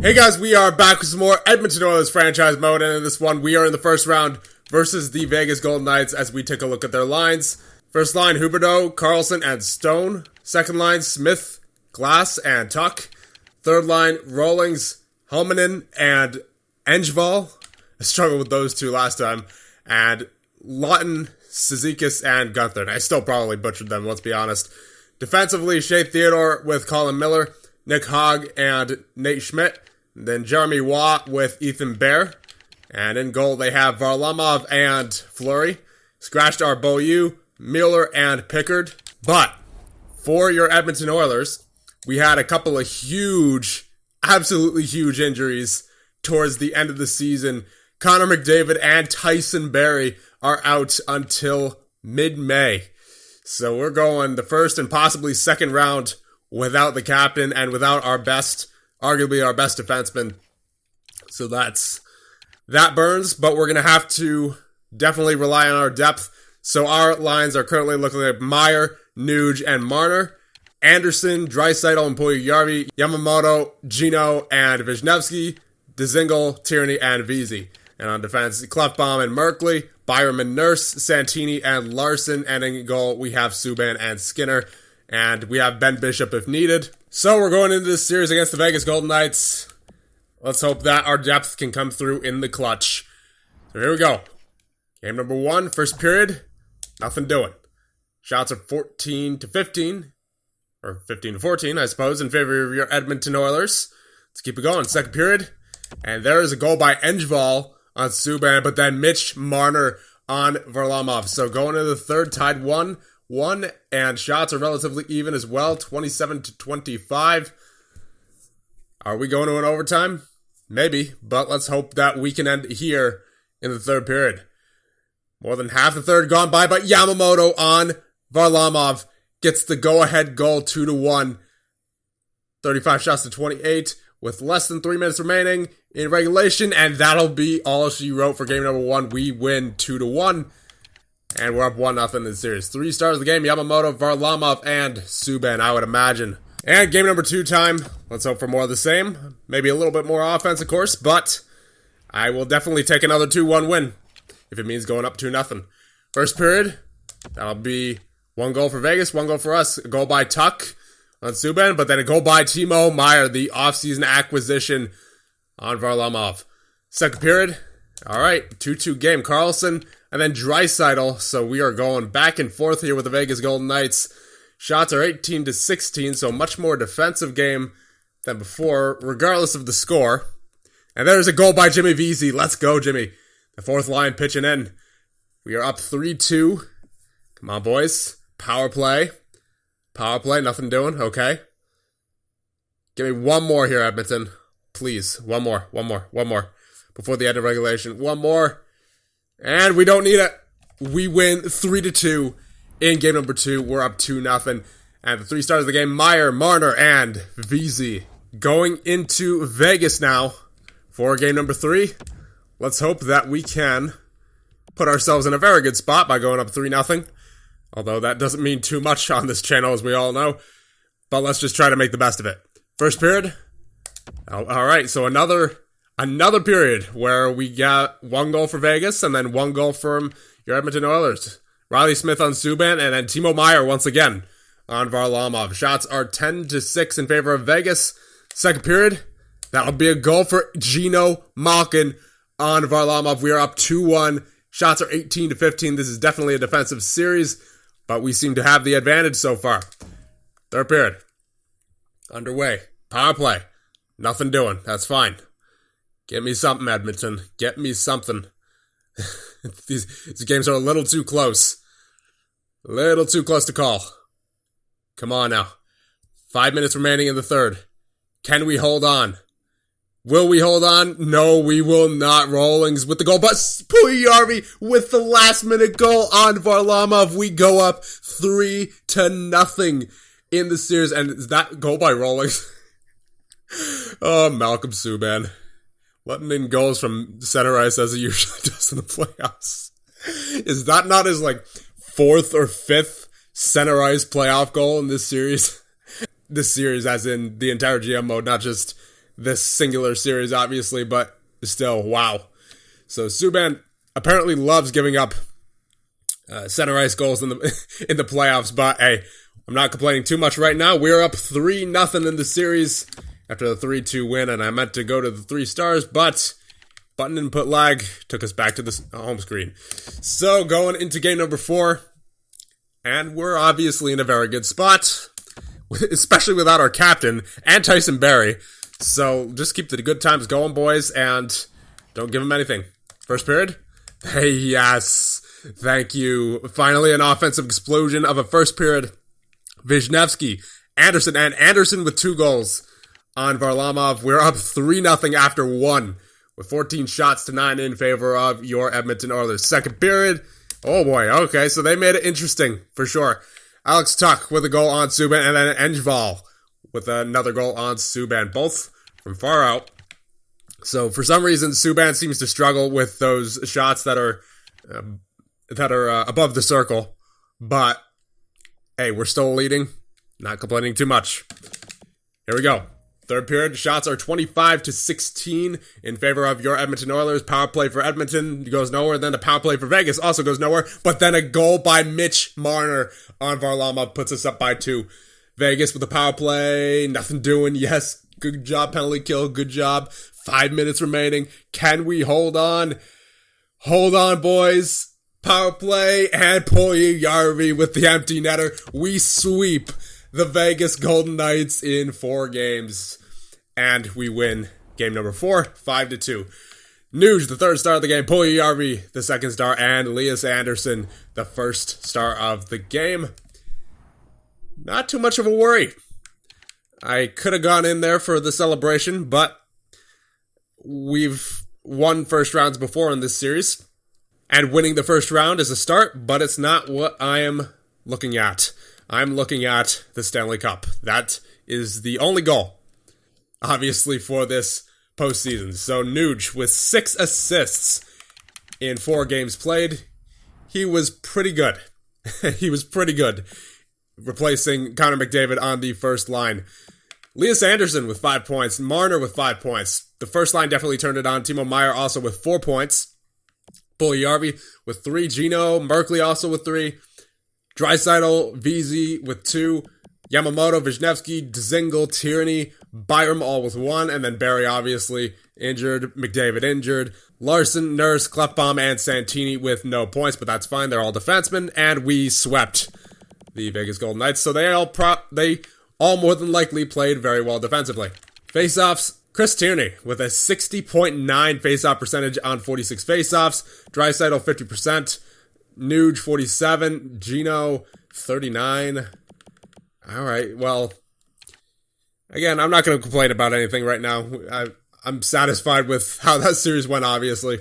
Hey guys, we are back with some more Edmonton Oilers franchise mode, and in this one, we are in the first round versus the Vegas Golden Knights as we take a look at their lines. First line, Huberdeau, Carlson, and Stone. Second line, Smith, Glass, and Tuck. Third line, Rawlings, Helmanen, and Engvall. I struggled with those two last time. And Lawton, Cizikas, and Gunther. And I still probably butchered them, let's be honest. Defensively, Shea Theodore with Colin Miller, Nick Hogg, and Nate Schmidt. Then Jeremy Watt with Ethan Bear. And in goal, they have Varlamov and Fleury. Scratched are Beaulieu, Mueller, and Pickard. But for your Edmonton Oilers, we had a couple of huge, absolutely huge injuries towards the end of the season. Connor McDavid and Tyson Barrie are out until mid-May. So we're going the first and possibly second round without the captain and without our best, arguably our best defenseman. So that burns, but we're going to have to definitely rely on our depth. So our lines are currently looking at Meyer, Nuge, and Marner. Anderson, Draisaitl, and Puljujarvi, Yamamoto, Gino, and Wisniewski, Dzingel, Tierney, and Vesey. And on defense, Klefbom and Merkley, Byram and Nurse, Santini, and Larson. And in goal, we have Subban and Skinner. And we have Ben Bishop if needed. So we're going into this series against the Vegas Golden Knights. Let's hope that our depth can come through in the clutch. So here we go. Game number 1, first period. Nothing doing. Shots are 14-15. Or 15-14, I suppose, in favor of your Edmonton Oilers. Let's keep it going. Second period. And there is a goal by Engvall on Subban, but then Mitch Marner on Varlamov. So going into the third, tied 1-1, and shots are relatively even as well, 27-25. Are we going to an overtime? Maybe, but let's hope that we can end here in the third period. More than half the third gone by, but Yamamoto on Varlamov gets the go-ahead goal 2-1. 35 shots to 28 with less than 3 minutes remaining in regulation, and that'll be all she wrote for game number 1. We win 2-1, and we're up 1-0 in the series. 3 stars of the game, Yamamoto, Varlamov, and Subban, I would imagine. And game number 2 time. Let's hope for more of the same. Maybe a little bit more offense, of course, but I will definitely take another 2-1 win if it means going up 2-0. First period, that'll be 1 goal for Vegas, 1 goal for us. A goal by Tuck on Subban, but then a goal by Timo Meier, the offseason acquisition on Varlamov. Second period, all right, 2-2 game. Carlson and then Draisaitl, so we are going back and forth here with the Vegas Golden Knights. Shots are 18-16, so much more defensive game than before, regardless of the score. And there's a goal by Jimmy Vesey. Let's go, Jimmy. The fourth line pitching in. We are up 3-2. Come on, boys. Power play. Power play, nothing doing. Okay. Give me one more here, Edmonton. Please. One more. Before the end of regulation. One more. And we don't need it. We win 3-2 in game number 2. We're up 2-0. And the 3 stars of the game, Meyer, Marner, and Vesey. Going into Vegas now for game number 3. Let's hope that we can put ourselves in a very good spot by going up 3-0. Although that doesn't mean too much on this channel, as we all know. But let's just try to make the best of it. First period. All right, so another period where we got 1 goal for Vegas and then 1 goal from your Edmonton Oilers. Riley Smith on Subban and then Timo Meier once again on Varlamov. Shots are 10-6 in favor of Vegas. Second period. That'll be a goal for Gino Malkin on Varlamov. We are up 2-1. Shots are 18-15. This is definitely a defensive series, but we seem to have the advantage so far. Third period. Underway. Power play. Nothing doing. That's fine. Get me something, Edmonton. Get me something. These games are a little too close. A little too close to call. Come on now. 5 minutes remaining in the third. Can we hold on? Will we hold on? No, we will not. Rawlings with the goal, but Puljujarvi with the last minute goal on Varlamov. We go up 3-0 in the series, and is that goal by Rawlings? Oh, Malcolm Subban. Letting in goals from center ice as he usually does in the playoffs. Is that not his, 4th or 5th center ice playoff goal in this series? This series, as in the entire GM mode, not just this singular series, obviously, but still, wow. So Subban apparently loves giving up center ice goals in the playoffs, but hey, I'm not complaining too much right now. We're up 3-0 in the series after the 3-2 win, and I meant to go to the 3 stars, but button input lag took us back to the home screen. So going into game number 4, and we're obviously in a very good spot, especially without our captain and Tyson Barrie. So just keep the good times going, boys, and don't give them anything. First period? Hey, yes. Thank you. Finally, an offensive explosion of a first period. Wisniewski, Anderson with 2 goals on Varlamov. We're up 3-0 after 1 with 14 shots to 9 in favor of your Edmonton Oilers. Second period. Oh boy. Okay, so they made it interesting for sure. Alex Tuch with a goal on Subban, and then Engvall with another goal on Subban, both from far out. So for some reason, Subban seems to struggle with those shots that are above the circle. But hey, we're still leading. Not complaining too much. Here we go. Third period, shots are 25-16 in favor of your Edmonton Oilers. Power play for Edmonton goes nowhere. Then the power play for Vegas also goes nowhere. But then a goal by Mitch Marner on Varlamov puts us up by 2. Vegas with the power play, nothing doing. Yes, good job, penalty kill, good job. 5 minutes remaining. Can we hold on? Hold on, boys. Power play and Puljujärvi with the empty netter. We sweep the Vegas Golden Knights in 4 games. And we win game number 4, 5-2. Nuge, the third star of the game. Puljujärvi, the second star. And Elias Anderson, the first star of the game. Not too much of a worry. I could have gone in there for the celebration, but we've won first rounds before in this series. And winning the first round is a start, but it's not what I am looking at. I'm looking at the Stanley Cup. That is the only goal, obviously, for this postseason. So Nuge with 6 assists in 4 games played. He was pretty good. He was pretty good, replacing Connor McDavid on the first line. Elias Anderson with 5 points. Marner with 5 points. The first line definitely turned it on. Timo Meier also with 4 points. Puljujärvi with 3. Gino Merkley also with 3. Draisaitl, VZ with 2. Yamamoto, Wisniewski, Dzingel, Tierney, Byram all with 1. And then Barrie obviously injured. McDavid injured. Larson, Nurse, Klefbom, and Santini with no points. But that's fine. They're all defensemen. And we swept the Vegas Golden Knights. So they all more than likely played very well defensively. Faceoffs. Chris Tierney with a 60.9 faceoff percentage on 46 faceoffs. Draisaitl 50%. Nuge 47. Gino 39. All right, well, again, I'm not going to complain about anything right now. I'm satisfied with how that series went, obviously.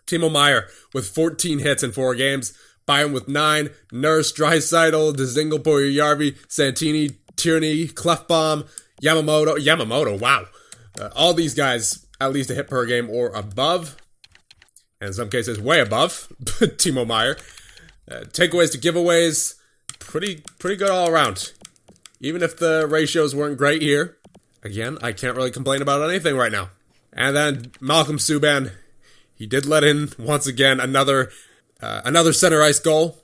Timo Meier with 14 hits in 4 games. Byron with 9. Nurse, Draisaitl, Dzingel, Puljujärvi, Santini, Tierney, Klefbom, Yamamoto, wow. All these guys, at least a hit per game or above. And in some cases, way above. Timo Meier. Takeaways to giveaways, pretty good all around. Even if the ratios weren't great here, again, I can't really complain about anything right now. And then Malcolm Subban, he did let in, once again, another center ice goal.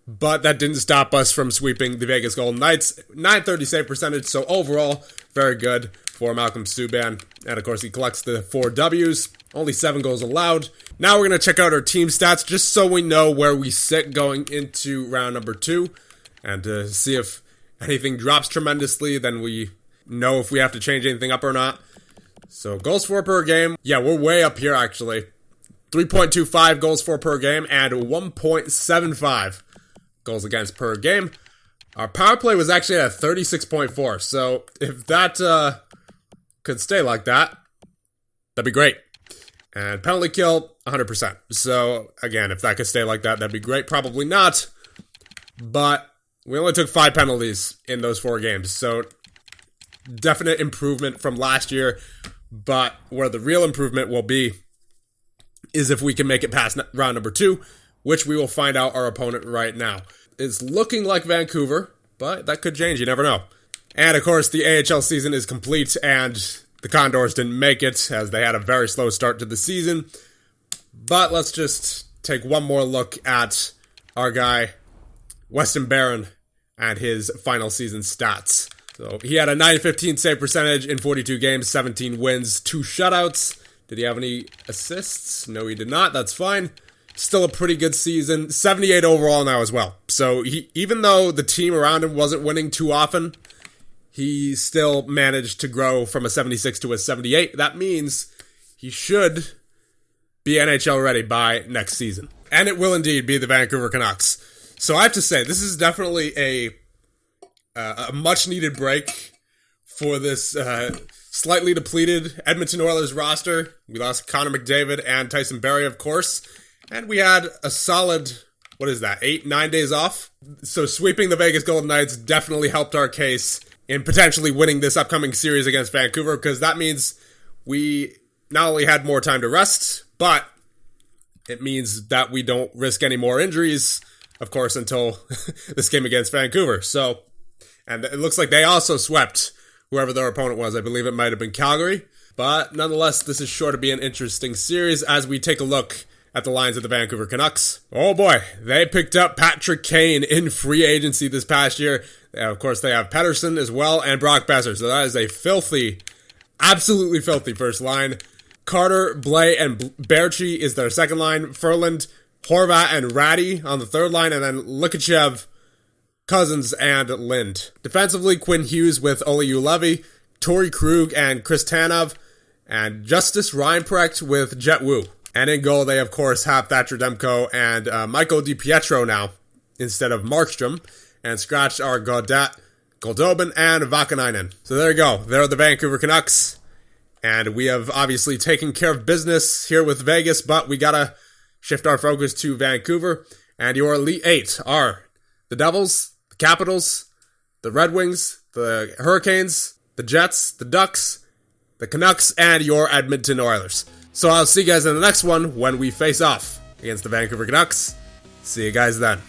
But that didn't stop us from sweeping the Vegas Golden Knights. .930 save percentage, so overall, very good for Malcolm Subban. And of course, he collects the 4 Ws. Only 7 goals allowed. Now we're going to check out our team stats just so we know where we sit going into round number 2. And to see if anything drops tremendously, then we know if we have to change anything up or not. So goals for per game. Yeah, we're way up here actually. 3.25 goals for per game and 1.75 goals against per game. Our power play was actually at 36.4. So if that could stay like that, that'd be great. And penalty kill, 100%. So again, if that could stay like that, that'd be great. Probably not. But we only took 5 penalties in those 4 games. So definite improvement from last year. But where the real improvement will be is if we can make it past round number 2, which we will find out our opponent right now. It's looking like Vancouver, but that could change. You never know. And of course, the AHL season is complete, and The Condors didn't make it as they had a very slow start to the season. But let's just take one more look at our guy, Weston Barron, and his final season stats. So he had a .915 save percentage in 42 games, 17 wins, 2 shutouts. Did he have any assists? No, he did not. That's fine. Still a pretty good season. 78 overall now as well. So even though the team around him wasn't winning too often, he still managed to grow from a 76 to a 78. That means he should be NHL ready by next season. And it will indeed be the Vancouver Canucks. So I have to say, this is definitely a much-needed break for this slightly depleted Edmonton Oilers roster. We lost Connor McDavid and Tyson Barrie, of course. And we had a solid, 8-9 days off? So sweeping the Vegas Golden Knights definitely helped our case in potentially winning this upcoming series against Vancouver, because that means we not only had more time to rest, but it means that we don't risk any more injuries, of course, until this game against Vancouver. So, and it looks like they also swept whoever their opponent was. I believe it might have been Calgary. But nonetheless, this is sure to be an interesting series as we take a look at the lines of the Vancouver Canucks. Oh boy, they picked up Patrick Kane in free agency this past year. Of course, they have Pettersson as well and Brock Besser. So that is a filthy, absolutely filthy first line. Carter, Blais, and Berchi is their second line. Ferland, Horvat, and Ratty on the third line. And then Lukachev, Cousins, and Lind. Defensively, Quinn Hughes with Oliu Levy, Torrey Krug, and Chris Tanev, and Justice Reinprecht with Jet Wu. And in goal, they, of course, have Thatcher Demko and Michael DiPietro now instead of Markstrom. And scratched are Godet, Goldobin, and Vakanainen. So there you go. There are the Vancouver Canucks. And we have obviously taken care of business here with Vegas, but we gotta shift our focus to Vancouver. And your Elite Eight are the Devils, the Capitals, the Red Wings, the Hurricanes, the Jets, the Ducks, the Canucks, and your Edmonton Oilers. So I'll see you guys in the next one when we face off against the Vancouver Canucks. See you guys then.